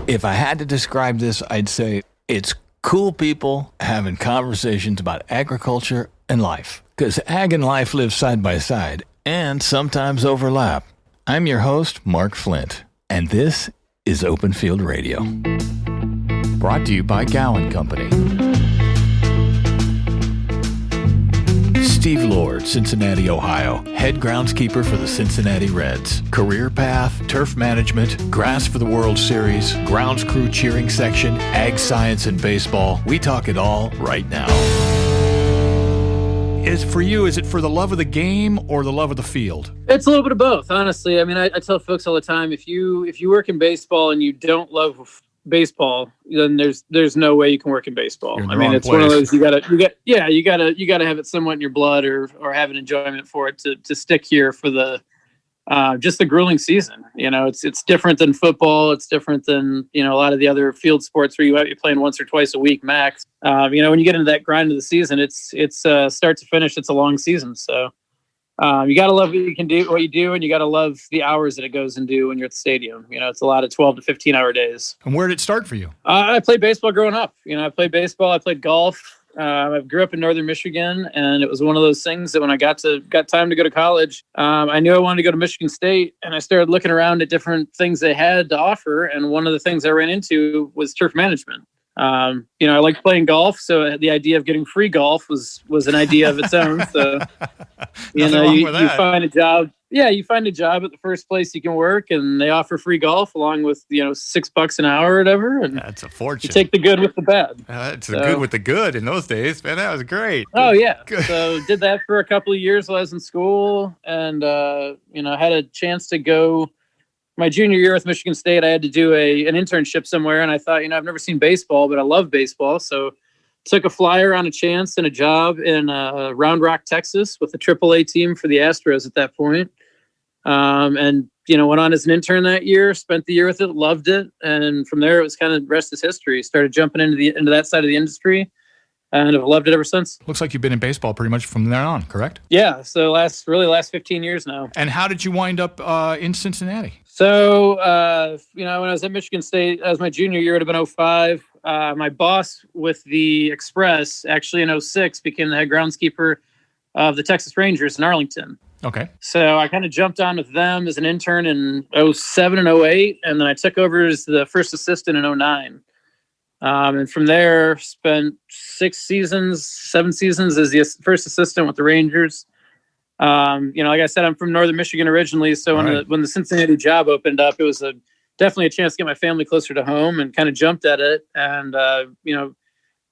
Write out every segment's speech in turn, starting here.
If I had to describe this, I'd say it's cool people having conversations about agriculture and life. Because ag and life live side by side and sometimes overlap. I'm your host, Mark Flint, and this is Open Field Radio. Brought to you by Gowan Company. Steve Lord, Cincinnati, Ohio, head groundskeeper for the Cincinnati Reds. Career path, turf management, grass for the World Series, grounds crew cheering section, ag science and baseball. We talk it all right now. Is it for the love of the game or the love of the field? It's a little bit of both, honestly. I mean, I tell folks all the time, if you work in baseball and you don't love baseball, then there's no way you can work in baseball. I mean, it's one of those you gotta have it somewhat in your blood or have an enjoyment for it to stick here for the just the grueling season. You know, it's different than football. It's different than, a lot of the other field sports where you're playing once or twice a week max. When you get into that grind of the season, it's start to finish. It's a long season. So you got to love what you do, and you got to love the hours that it goes into when you're at the stadium. It's a lot of 12 to 15 hour days. And where did it start for you? I played baseball growing up. I played baseball. I played golf. I grew up in northern Michigan, and it was one of those things that when I got time to go to college, I knew I wanted to go to Michigan State, and I started looking around at different things they had to offer. And one of the things I ran into was turf management. I liked playing golf, so the idea of getting free golf was an idea of its own. So, you find a job. Yeah, you find a job at the first place you can work, and they offer free golf along with $6 an hour or whatever. And that's a fortune. You take the good with the bad. That's the good with the good in those days, man. That was great. Oh yeah. Good. So did that for a couple of years while I was in school, and had a chance to go. My junior year with Michigan State, I had to do an internship somewhere, and I thought, I've never seen baseball, but I love baseball, so took a flyer on a chance and a job in Round Rock, Texas, with the AAA team for the Astros at that point. And went on as an intern that year, spent the year with it, loved it, and from there it was kind of rest is history. Started jumping into that side of the industry, and I've loved it ever since. Looks like you've been in baseball pretty much from there on, correct? Yeah, so last 15 years now. And how did you wind up in Cincinnati? So, when I was at Michigan State, that was my junior year, it would have been 2005. My boss with the Express, actually in 2006, became the head groundskeeper of the Texas Rangers in Arlington. Okay. So I kind of jumped on with them as an intern in 2007 and 2008, and then I took over as the first assistant in 2009. And from there, spent 7 seasons as the first assistant with the Rangers. Like I said, I'm from northern Michigan originally, so when the Cincinnati job opened up, it was definitely a chance to get my family closer to home, and kind of jumped at it. And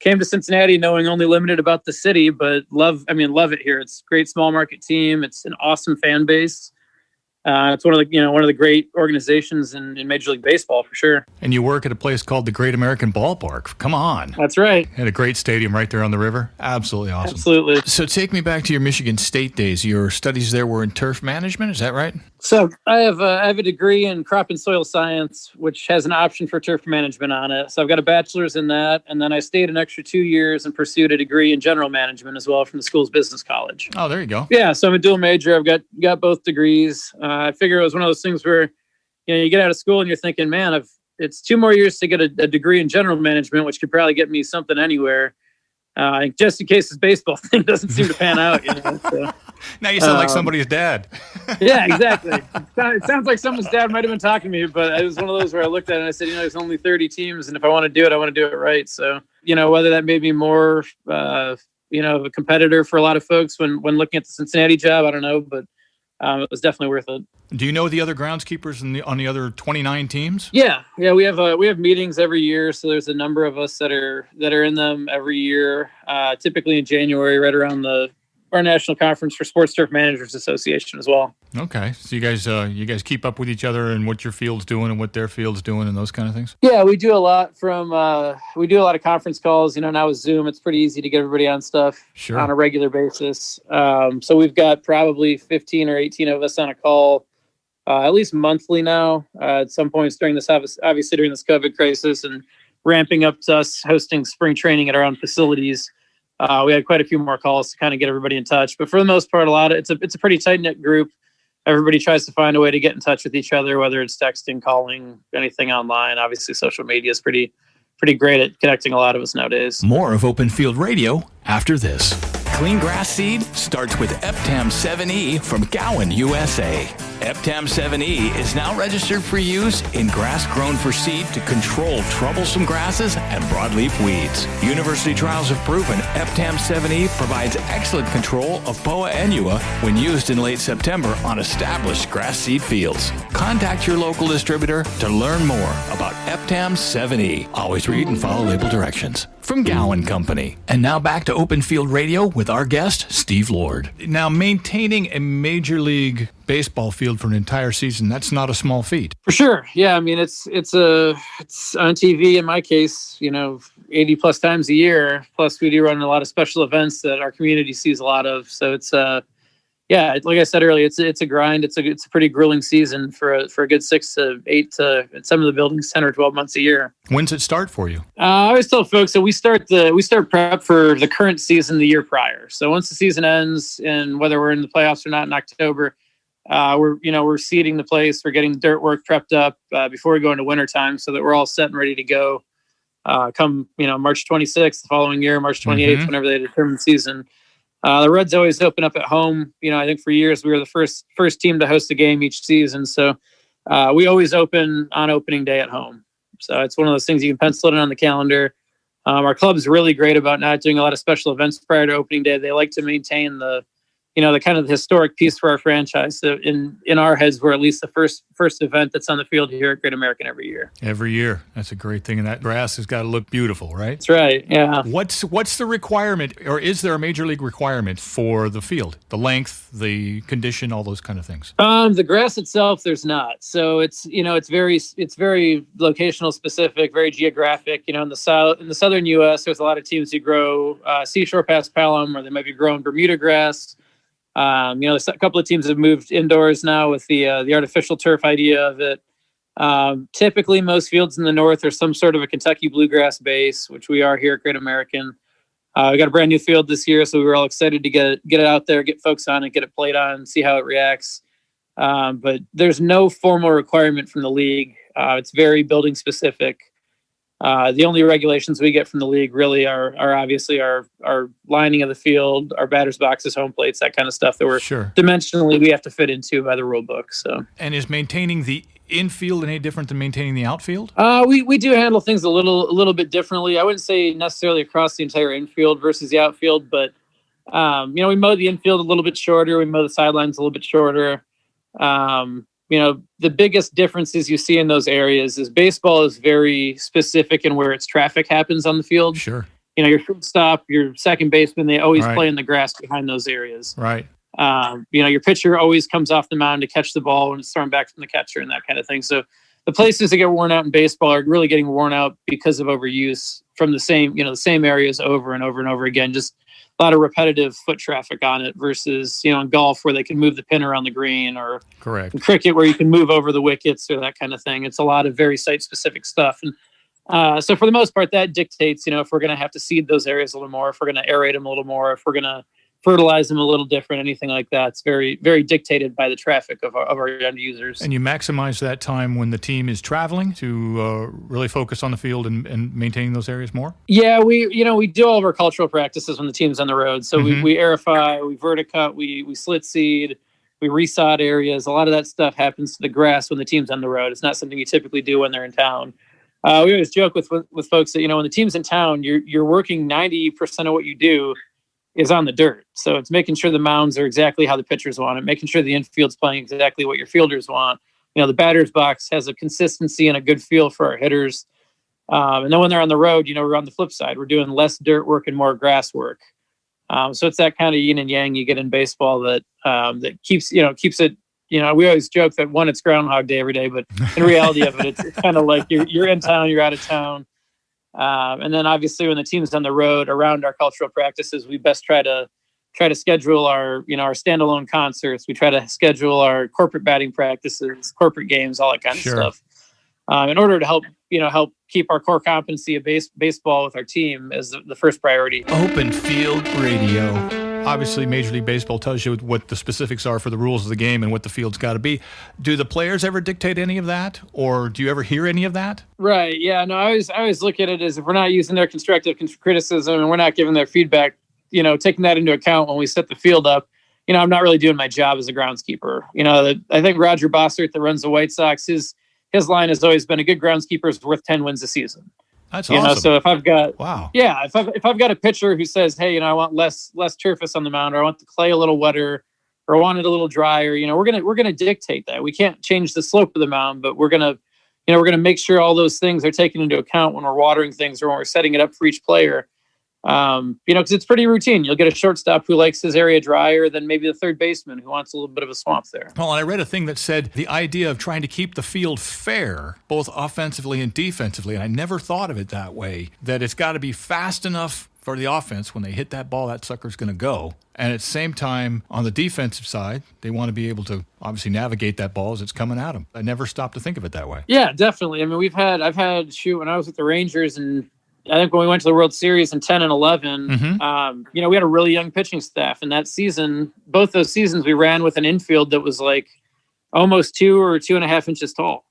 came to Cincinnati knowing only limited about the city, but love it here. It's a great small market team. It's an awesome fan base. It's one of the great organizations in Major League Baseball for sure. And you work at a place called the Great American Ballpark. Come on. That's right. And a great stadium right there on the river. Absolutely awesome. Absolutely. So take me back to your Michigan State days. Your studies there were in turf management. Is that right? So I have a degree in crop and soil science, which has an option for turf management on it. So I've got a bachelor's in that. And then I stayed an extra 2 years and pursued a degree in general management as well from the school's business college. Oh, there you go. Yeah. So I'm a dual major. I've got both degrees. I figure it was one of those things where, you get out of school and you're thinking, man, it's 2 more years to get a degree in general management, which could probably get me something anywhere. Just in case this baseball thing doesn't seem to pan out. So, now you sound like somebody's dad. Yeah, exactly. It sounds like someone's dad might have been talking to me, but it was one of those where I looked at it and I said, there's only 30 teams, and if I want to do it, I want to do it right. So, whether that made me more, a competitor for a lot of folks when looking at the Cincinnati job, I don't know, but it was definitely worth it. Do you know the other groundskeepers on the other 29 teams? Yeah. We have meetings every year, so there's a number of us that are in them every year. Typically in January, right around our national conference for Sports Turf Managers Association as well. Okay, so you guys keep up with each other and what your field's doing and what their field's doing and those kind of things. Yeah, we do a lot of conference calls. Now with Zoom, it's pretty easy to get everybody on stuff on a regular basis. So we've got probably 15 or 18 of us on a call. At least monthly now, at some points during this COVID crisis, and ramping up to us hosting spring training at our own facilities. We had quite a few more calls to kind of get everybody in touch, but for the most part, it's a pretty tight knit group. everybody tries to find a way to get in touch with each other, whether it's texting, calling, anything online. Obviously, social media is pretty great at connecting a lot of us nowadays. More of Open Field Radio after this. Clean grass seed starts with Eptam 7E from Gowan, USA. Eptam 7E is now registered for use in grass grown for seed to control troublesome grasses and broadleaf weeds. University trials have proven Eptam 7E provides excellent control of POA annua when used in late September on established grass seed fields. Contact your local distributor to learn more about Eptam 7E. Always read and follow label directions. From Gowan Company. And now back to Open Field Radio with our guest, Steve Lord. Now, maintaining a Major League Baseball field for an entire season, that's not a small feat. For sure. Yeah. I mean, it's on TV in my case, 80 plus times a year. Plus we do run a lot of special events that our community sees a lot of. So it's, yeah, like I said earlier, it's a grind. It's a pretty grueling season for a good 6 to 8 to, in some of the buildings, 10 or 12 months a year. When's it start for you? I always tell folks that we start prep for the current season the year prior. So once the season ends, and whether we're in the playoffs or not in October, we're seeding the place. We're getting dirt work prepped up before we go into wintertime, so that we're all set and ready to go. Come March 26th, the following year, March 28th, whenever they determine the season. The Reds always open up at home. I think for years we were the first team to host a game each season. So we always open on opening day at home. So it's one of those things you can pencil it in on the calendar. Our club's really great about not doing a lot of special events prior to opening day. They like to maintain the kind of the historic piece for our franchise. So in our heads, we're at least the first event that's on the field here at Great American every year. Every year. That's a great thing. And that grass has got to look beautiful, right? That's right. Yeah. What's the requirement, or is there a major league requirement for the field? The length, the condition, all those kind of things? The grass itself, there's not. So it's very locational specific, very geographic. In the southern U.S., there's a lot of teams who grow seashore paspalum, or they might be growing Bermuda grass. There's a couple of teams have moved indoors now with the artificial turf idea of it. Typically, most fields in the north are some sort of a Kentucky bluegrass base, which we are here at Great American. We got a brand new field this year, so we were all excited to get it out there, get folks on it, get it played on, see how it reacts. But there's no formal requirement from the league. It's very building specific. The only regulations we get from the league really are obviously our lining of the field, our batters boxes, home plates, that kind of stuff that we're dimensionally we have to fit into by the rule book. So, and is maintaining the infield any different than maintaining the outfield? We do handle things a little bit differently. I wouldn't say necessarily across the entire infield versus the outfield, but we mow the infield a little bit shorter. We mow the sidelines a little bit shorter. The biggest differences you see in those areas is baseball is very specific in where its traffic happens on the field. Sure. Your shortstop, your second baseman, they always play in the grass behind those areas. Right. Your pitcher always comes off the mound to catch the ball when it's thrown back from the catcher and that kind of thing. So the places that get worn out in baseball are really getting worn out because of overuse from the same areas over and over and over again. Just a lot of repetitive foot traffic on it versus, in golf where they can move the pin around the green, or correct, in cricket where you can move over the wickets or that kind of thing. It's a lot of very site specific stuff. And so for the most part, that dictates, if we're going to have to seed those areas a little more, if we're going to aerate them a little more, if we're going to fertilize them a little different, anything like that. It's very, very dictated by the traffic of our end users. And you maximize that time when the team is traveling to really focus on the field and maintaining those areas more? Yeah, we do all of our cultural practices when the team's on the road. So we aerify, we verticut, we slit seed, we resod areas. A lot of that stuff happens to the grass when the team's on the road. It's not something you typically do when they're in town. We always joke with folks that, when the team's in town, you're working 90% of what you do is on the dirt. So it's making sure the mounds are exactly how the pitchers want it, making sure the infield's playing exactly what your fielders want. The batter's box has a consistency and a good feel for our hitters. And then when they're on the road, we're on the flip side. We're doing less dirt work and more grass work. So it's that kind of yin and yang you get in baseball that keeps it. We always joke that it's Groundhog Day every day, but in reality of it, it's kind of like you're in town, you're out of town. And then obviously when the team's on the road around our cultural practices, we best try to schedule our standalone concerts. We try to schedule our corporate batting practices, corporate games, all that kind of stuff. In order to help keep our core competency of baseball with our team as the first priority. Open Field Radio. Obviously, Major League Baseball tells you what the specifics are for the rules of the game and what the field's got to be. Do the players ever dictate any of that, or do you ever hear any of that? Right. Yeah. No, I always look at it as if we're not using their constructive criticism and we're not giving their feedback, taking that into account when we set the field up, I'm not really doing my job as a groundskeeper. I think Roger Bossert that runs the White Sox, his line has always been a good groundskeeper is worth 10 wins a season. That's awesome. So if I've got, wow. Yeah, if I've got a pitcher who says, hey, I want less turfus on the mound, or I want the clay a little wetter, or I want it a little drier, we're gonna dictate that. We can't change the slope of the mound, but we're gonna make sure all those things are taken into account when we're watering things or when we're setting it up for each player. Because it's pretty routine. You'll get a shortstop who likes his area drier than maybe the third baseman who wants a little bit of a swamp there. Well, and I read a thing that said the idea of trying to keep the field fair, both offensively and defensively, and I never thought of it that way, that it's got to be fast enough for the offense. When they hit that ball, that sucker's going to go. And at the same time, on the defensive side, they want to be able to obviously navigate that ball as it's coming at them. I never stopped to think of it that way. Yeah, definitely. I mean, I've had when I was with the Rangers, and I think when we went to the World Series in 10 and 11, we had a really young pitching staff. And that season, both those seasons, we ran with an infield that was like almost 2 or 2.5 inches tall.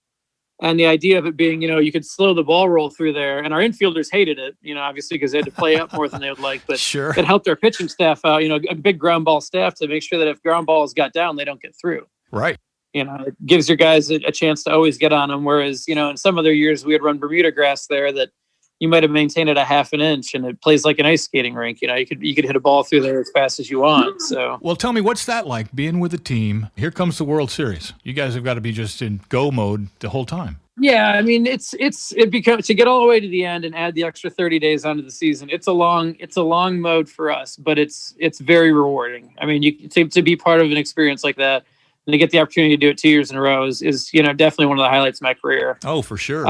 And the idea of it being, you could slow the ball roll through there. And our infielders hated it, obviously because they had to play up more than they would like. But sure, it helped our pitching staff out, a big ground ball staff to make sure that if ground balls got down, they don't get through. Right. It gives your guys a chance to always get on them. Whereas, in some other years, we had run Bermuda grass there that you might have maintained it a half an inch, and it plays like an ice skating rink. You could hit a ball through there as fast as you want. So, well, tell me, what's that like being with a team? Here comes the World Series. You guys have got to be just in go mode the whole time. Yeah, I mean, it becomes to get all the way to the end and add the extra 30 days onto the season. It's a long mode for us, but it's very rewarding. I mean, to be part of an experience like that and to get the opportunity to do it 2 years in a row is definitely one of the highlights of my career. Oh, for sure.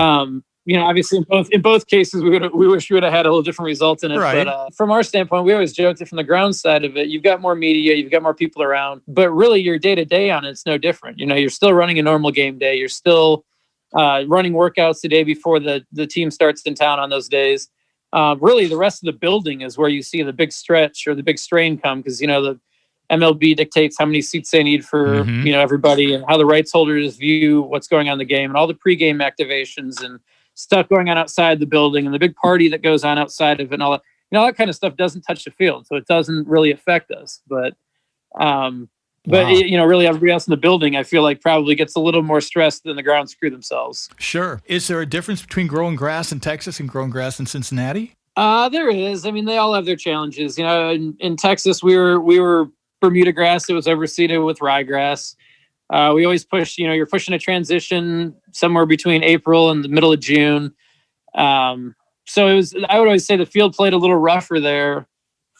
Obviously in both cases, we wish we would have had a little different result in it. Right. But from our standpoint, we always joked that from the ground side of it, you've got more media, you've got more people around, but really your day to day on it's no different. You're still running a normal game day. You're still running workouts the day before the team starts in town on those days. Really, the rest of the building is where you see the big stretch or the big strain come because the MLB dictates how many seats they need for everybody and how the rights holders view what's going on in the game and all the pregame activations and stuff going on outside the building and the big party that goes on outside of it and all that. That kind of stuff doesn't touch the field, so it doesn't really affect us. But Wow. really everybody else in the building, I feel like probably gets a little more stressed than the ground crew themselves. Sure. Is there a difference between growing grass in Texas and growing grass in Cincinnati? There is. I mean, they all have their challenges. In Texas, we were Bermuda grass that was overseeded with ryegrass. We always push, you're pushing a transition somewhere between April and the middle of June. So I would always say the field played a little rougher there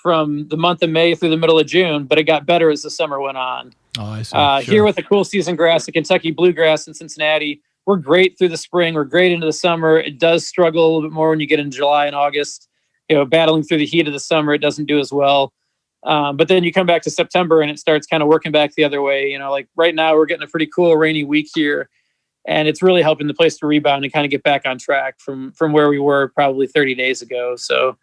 from the month of May through the middle of June, but it got better as the summer went on. Oh, I see. Here Sure. with the cool season grass, the Kentucky bluegrass in Cincinnati, we're great through the spring. We're great into the summer. It does struggle a little bit more when you get into July and August. Battling through the heat of the summer, it doesn't do as well. But then you come back to September and it starts kind of working back the other way. Like right now we're getting a pretty cool rainy week here and it's really helping the place to rebound and kind of get back on track from where we were probably 30 days ago. So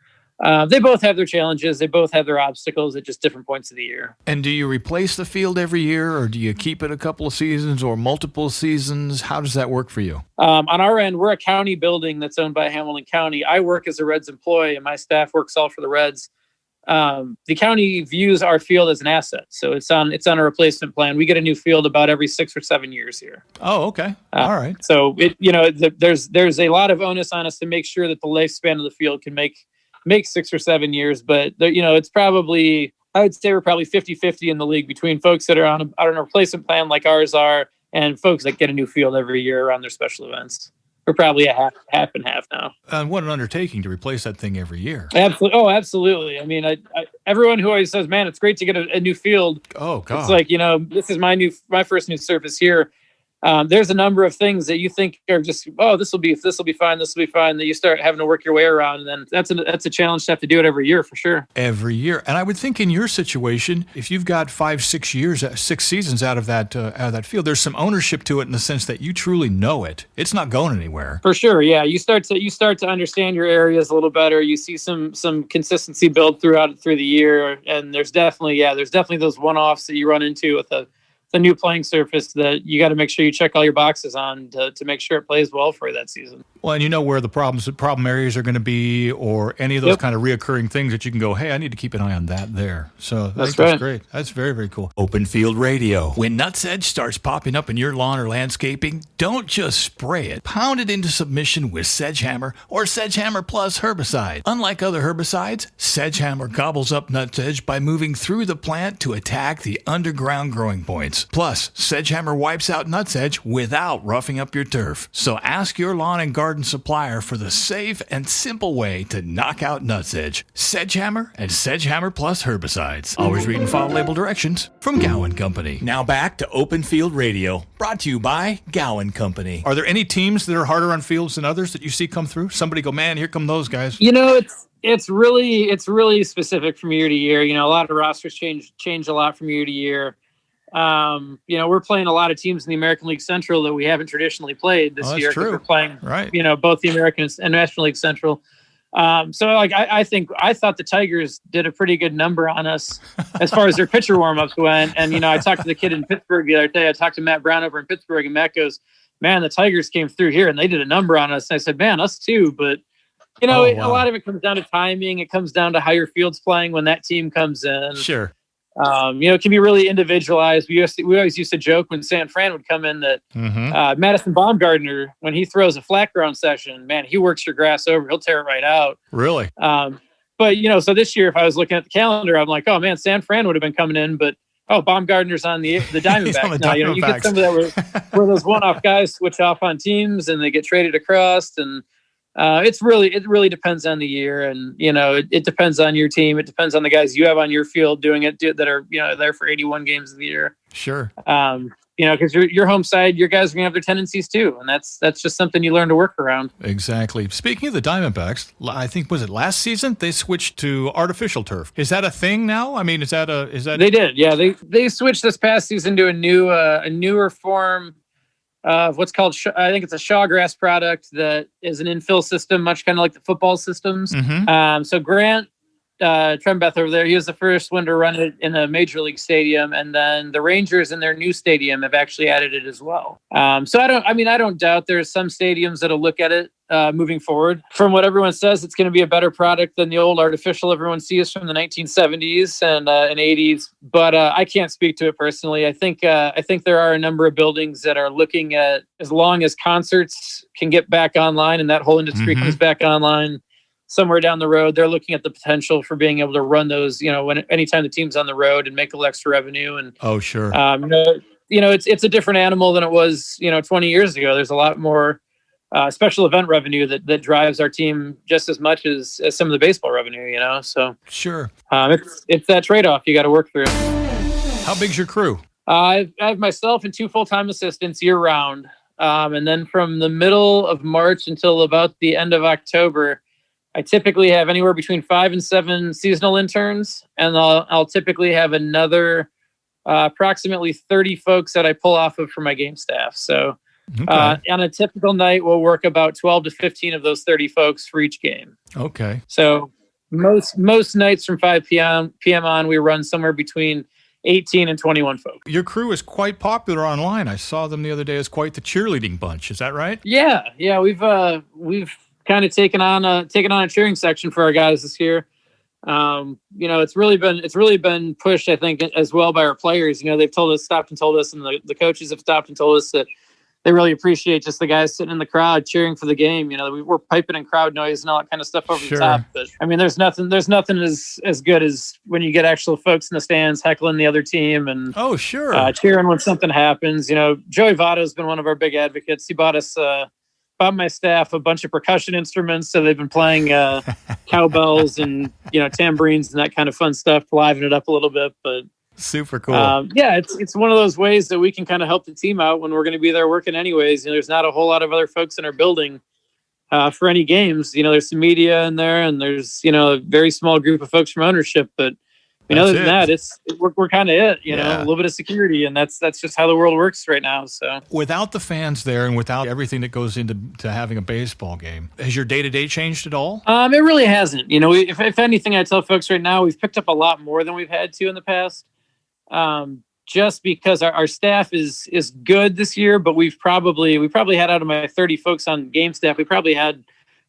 they both have their challenges. They both have their obstacles at just different points of the year. And do you replace the field every year or do you keep it a couple of seasons or multiple seasons? How does that work for you? On our end, we're a county building that's owned by Hamilton County. I work as a Reds employee and my staff works all for the Reds. The county views our field as an asset. So it's on a replacement plan. We get a new field about every 6 or 7 years here. Oh, okay. All right. So there's a lot of onus on us to make sure that the lifespan of the field can make 6 or 7 years. But it's probably, I would say we're probably 50-50 in the league between folks that are on a replacement plan like ours are and folks that get a new field every year around their special events. We're probably a half and half now. What an undertaking to replace that thing every year. Absolutely. Oh, absolutely. I mean, everyone who always says, man, it's great to get a new field. Oh, God. It's like, this is my first new surface here. there's a number of things that you think are just, oh, this will be fine, that you start having to work your way around, and then that's a challenge to have to do it every year for sure. Every year. And I would think in your situation, if you've got 6 seasons out of that field, there's some ownership to it in the sense that you truly know it. It's not going anywhere. For sure, yeah. You start to understand your areas a little better. You see some consistency build through the year, and there's definitely those one-offs that you run into with the new playing surface that you got to make sure you check all your boxes on to make sure it plays well for you that season. Well, and you know where the problem areas are going to be, or any of those kind of reoccurring things that you can go, hey, I need to keep an eye on that there. So that's great. That's very, very cool. Open Field Radio. When nutsedge starts popping up in your lawn or landscaping, don't just spray it. Pound it into submission with Sedgehammer or Sedgehammer Plus herbicide. Unlike other herbicides, Sedgehammer gobbles up nutsedge by moving through the plant to attack the underground growing points. Plus, Sedgehammer wipes out nutsedge without roughing up your turf. So ask your lawn and garden supplier for the safe and simple way to knock out nutsedge. Sedgehammer and Sedgehammer Plus herbicides. Always read and follow label directions from Gowan Company. Now back to Open Field Radio, brought to you by Gowan Company. Are there any teams that are harder on fields than others that you see come through? Somebody go, man, here come those guys. You know, it's really specific from year to year. You know, a lot of rosters change a lot from year to year. You know, we're playing a lot of teams in the American League Central that we haven't traditionally played this year. True. We're playing, right, you know, both the American and National League Central. So like, I thought the Tigers did a pretty good number on us as far as their pitcher warmups went. And, you know, I talked to the kid in Pittsburgh the other day. I talked to Matt Brown over in Pittsburgh, and Matt goes, man, the Tigers came through here and they did a number on us. And I said, man, us too. But, you know, a lot of it comes down to timing. It comes down to how your field's playing when that team comes in. Sure. You know, it can be really individualized. We always used to joke when San Fran would come in that Madison Baumgartner, when he throws a flat ground session, man, he works your grass over. He'll tear it right out. Really? But, you know, so this year, if I was looking at the calendar, I'm like, oh, man, San Fran would have been coming in. But, Baumgartner's on the Diamondbacks now. You know, you get some of that where those one-off guys switch off on teams and they get traded across. And it really depends on the year, and you know it depends on your team. It depends on the guys you have on your field doing it that are, you know, there for 81 games of the year. Sure. You know, because your home side, your guys are gonna have their tendencies too, and that's just something you learn to work around. Exactly. Speaking of the Diamondbacks, I think was it last season they switched to artificial turf. Is that a thing now? I mean, is that They did, yeah. They switched this past season to a newer form of what's called, I think it's a Shawgrass product that is an infill system, much kind of like the football systems. So Grant Trembeth over there, he was the first one to run it in a major league stadium, and then the Rangers in their new stadium have actually added it as well. So I don't doubt there's some stadiums that'll look at it moving forward. From what everyone says, it's going to be a better product than the old artificial everyone sees from the 1970s and 80s. But I can't speak to it personally. I think there are a number of buildings that are looking at, as long as concerts can get back online and that whole industry comes back online somewhere down the road, they're looking at the potential for being able to run those, you know, anytime the team's on the road and make a little extra revenue. And sure. You know, it's a different animal than it was, you know, 20 years ago. There's a lot more special event revenue that drives our team just as much as some of the baseball revenue, you know. So sure, it's that trade-off you got to work through. How big's your crew? I have myself and 2 full-time assistants year round, and then from the middle of March until about the end of October, I typically have anywhere between 5 and 7 seasonal interns, and I'll typically have another approximately 30 folks that I pull off of for my game staff. So on a typical night, we'll work about 12 to 15 of those 30 folks for each game. Okay. So most nights from 5 p.m. on, we run somewhere between 18 and 21 folks. Your crew is quite popular online. I saw them the other day as quite the cheerleading bunch. Is that right? Yeah. We've kind of taken on a cheering section for our guys this year. You know, it's really been pushed, I think, as well by our players. You know, they've stopped and told us, and the coaches have stopped and told us that they really appreciate just the guys sitting in the crowd cheering for the game. You know, we're piping in crowd noise and all that kind of stuff over the top. But I mean, there's nothing as good as when you get actual folks in the stands heckling the other team and cheering when something happens. You know, Joey Votto's been one of our big advocates. He bought my staff a bunch of percussion instruments, so they've been playing cowbells and, you know, tambourines and that kind of fun stuff to liven it up a little bit. But Super cool. Yeah, it's one of those ways that we can kind of help the team out when we're going to be there working anyways. There's not a whole lot of other folks in our building for any games. There's some media in there, and there's a very small group of folks from ownership. But other than that, we're kind of it. A little bit of security, and that's just how the world works right now. So without the fans there, and without everything that goes into having a baseball game, has your day-to-day changed at all? It really hasn't. If anything, I tell folks right now, we've picked up a lot more than we've had to in the past. Just because our staff is good this year, but we probably had, out of my 30 folks on game staff, we probably had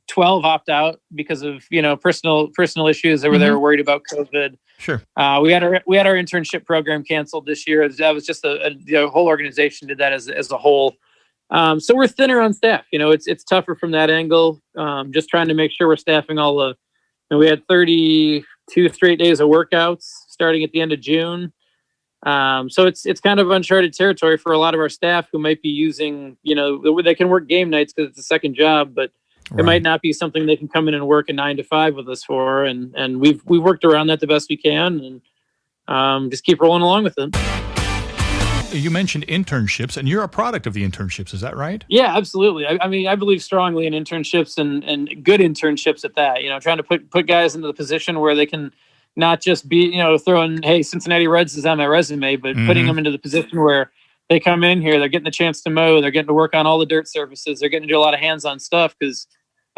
12 opt out because of personal issues that they were worried about COVID. Sure. We had our internship program canceled this year. That was just the whole organization did that as a whole. So we're thinner on staff. It's tougher from that angle. Just trying to make sure we're staffing all the. We had 32 straight days of workouts starting at the end of June. So it's kind of uncharted territory for a lot of our staff who might be using, they can work game nights because it's a second job, but it might not be something they can come in and work a 9 to 5 with us for. And we've worked around that the best we can, and just keep rolling along with it. You mentioned internships, and you're a product of the internships. Is that right? Yeah, absolutely. I believe strongly in internships and good internships at that, trying to put guys into the position where they can not just be, throwing, hey, Cincinnati Reds is on my resume, but putting them into the position where they come in here, they're getting the chance to mow, they're getting to work on all the dirt surfaces, they're getting to do a lot of hands-on stuff, because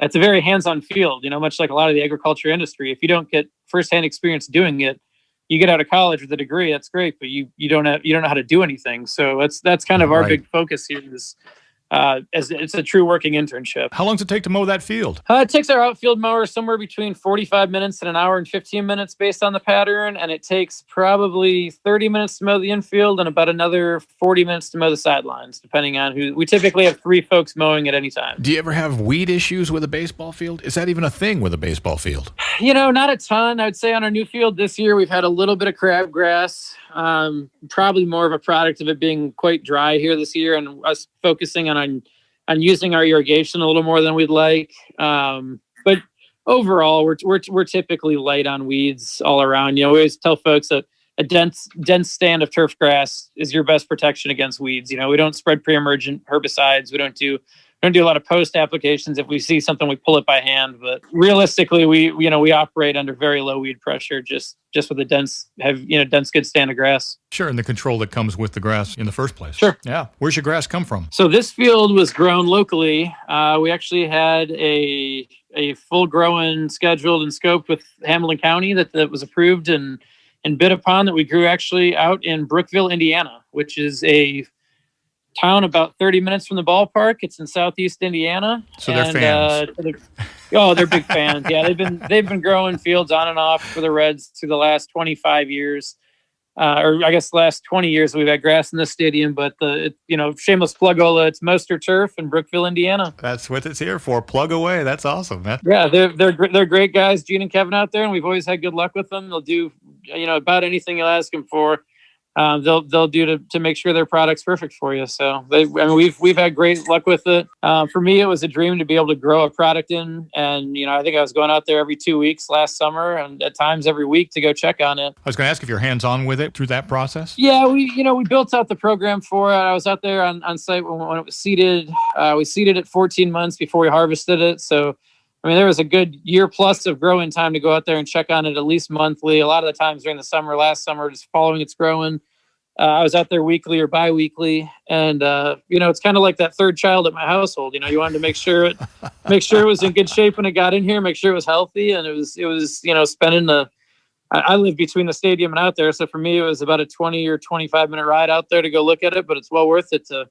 it's a very hands-on field, much like a lot of the agriculture industry. If you don't get firsthand experience doing it, you get out of college with a degree, that's great, but you don't know how to do anything. So that's kind of our big focus here is as it's a true working internship. How long does it take to mow that field? It takes our outfield mower somewhere between 45 minutes and an hour and 15 minutes based on the pattern. And it takes probably 30 minutes to mow the infield and about another 40 minutes to mow the sidelines, depending on who. We typically have 3 folks mowing at any time. Do you ever have weed issues with a baseball field? Is that even a thing with a baseball field? Not a ton. I would say on our new field this year, we've had a little bit of crabgrass. Probably more of a product of it being quite dry here this year and us focusing on using our irrigation a little more than we'd like. But overall, we're typically light on weeds all around. We always tell folks that a dense stand of turf grass is your best protection against weeds. We don't spread pre-emergent herbicides. We don't do a lot of post applications. If we see something, we pull it by hand. But realistically, we operate under very low weed pressure, just with a dense good stand of grass. Sure, and the control that comes with the grass in the first place. Sure. Yeah. Where's your grass come from? So this field was grown locally. We actually had a full growing scheduled and scoped with Hamilton County that was approved and bid upon, that we grew actually out in Brookville, Indiana, which is a town about 30 minutes from the ballpark. It's in southeast Indiana. So they're fans. They're big fans. Yeah, they've been growing fields on and off for the Reds through the last 25 years. Or I guess the last 20 years we've had grass in the stadium, but shameless Plugola, it's Moster Turf in Brookville, Indiana. That's what it's here for. Plug away. That's awesome, man. Yeah, they're great guys, Gene and Kevin out there, and we've always had good luck with them. They'll do about anything you'll ask them for. They'll do to make sure their product's perfect for you. So we've had great luck with it. For me, it was a dream to be able to grow a product in, and I think I was going out there every 2 weeks last summer, and at times every week to go check on it. I was going to ask if you're hands-on with it through that process. Yeah, we built out the program for it. I was out there on site when it was seeded. We seeded it 14 months before we harvested it. So there was a good year plus of growing time to go out there and check on it at least monthly. A lot of the times during the summer, last summer, just following its growing. I was out there weekly or bi-weekly, and it's kind of like that third child at my household. You wanted to make sure it was in good shape when it got in here, make sure it was healthy, and it was spending I live between the stadium and out there, so for me it was about a 20 or 25 minute ride out there to go look at it, but it's well worth it to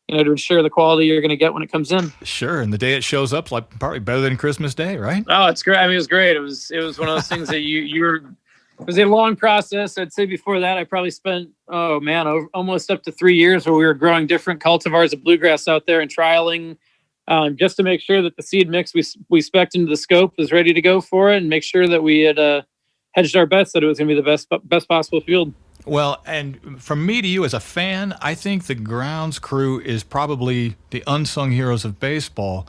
ensure the quality you're going to get when it comes in. Sure, and the day it shows up, like probably better than Christmas Day, right? Oh, it's great. It was great. It was one of those things that it was a long process. I'd say before that, I probably spent, almost up to 3 years where we were growing different cultivars of bluegrass out there and trialing just to make sure that the seed mix we spec'd into the scope was ready to go for it, and make sure that we had hedged our bets that it was going to be the best possible field. Well, and from me to you as a fan, I think the grounds crew is probably the unsung heroes of baseball.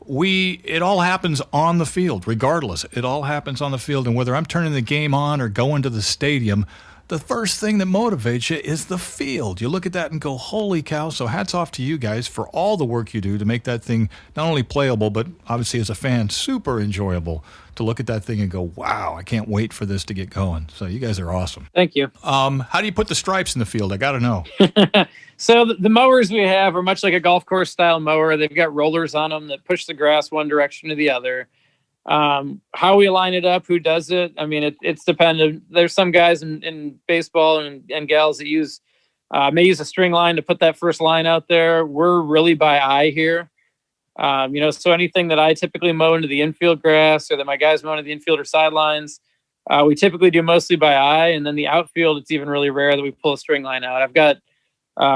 It all happens on the field, regardless. It all happens on the field, and whether I'm turning the game on or going to the stadium, the first thing that motivates you is the field. You look at that and go, holy cow. So hats off to you guys for all the work you do to make that thing not only playable, but obviously as a fan, super enjoyable to look at that thing and go, wow, I can't wait for this to get going. So you guys are awesome. Thank you. How do you put the stripes in the field? I got to know. So the mowers we have are much like a golf course style mower. They've got rollers on them that push the grass one direction to the other. How we line it up, who does it? I mean, it's dependent. There's some guys in baseball and gals that may use a string line to put that first line out there. We're really by eye here. So anything that I typically mow into the infield grass or that my guys mow into the infield or sidelines, we typically do mostly by eye. And then the outfield, it's even really rare that we pull a string line out. I've got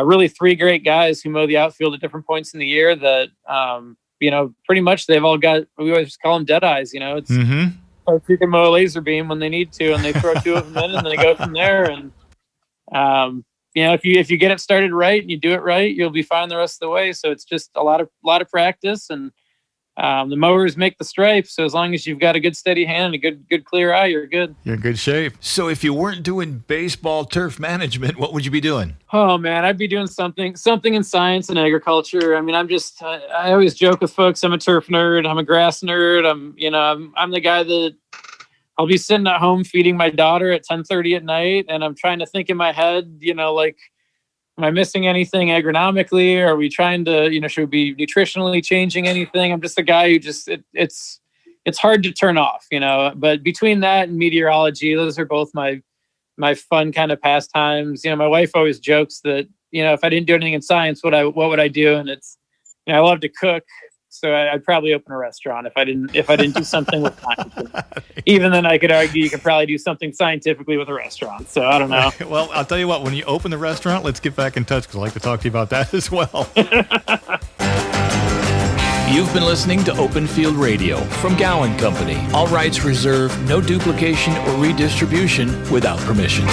really 3 great guys who mow the outfield at different points in the year that, pretty much they've all got, we always call them dead eyes. It's like you can mow a laser beam when they need to, and they throw 2 of them in and then they go from there. And, if you get it started right and you do it right, you'll be fine the rest of the way. So it's just a lot of practice, and the mowers make the stripes. So as long as you've got a good steady hand and a good clear eye, you're good. You're in good shape. So if you weren't doing baseball turf management, what would you be doing? Oh man, I'd be doing something in science and agriculture. I mean, I always joke with folks, I'm a turf nerd, I'm a grass nerd. I'm the guy that I'll be sitting at home feeding my daughter at 10:30 at night, and I'm trying to think in my head, am I missing anything agronomically? Are we trying to, should we be nutritionally changing anything? I'm just a guy who it's hard to turn off, but between that and meteorology, those are both my fun kind of pastimes. My wife always jokes that, if I didn't do anything in science, what would I do? And it's, I love to cook. So I'd probably open a restaurant if I didn't do something with science. Even then, I could argue you could probably do something scientifically with a restaurant. So I don't know. Well, I'll tell you what. When you open the restaurant, let's get back in touch because I'd like to talk to you about that as well. You've been listening to Open Field Radio from Gowan Company. All rights reserved. No duplication or redistribution without permission.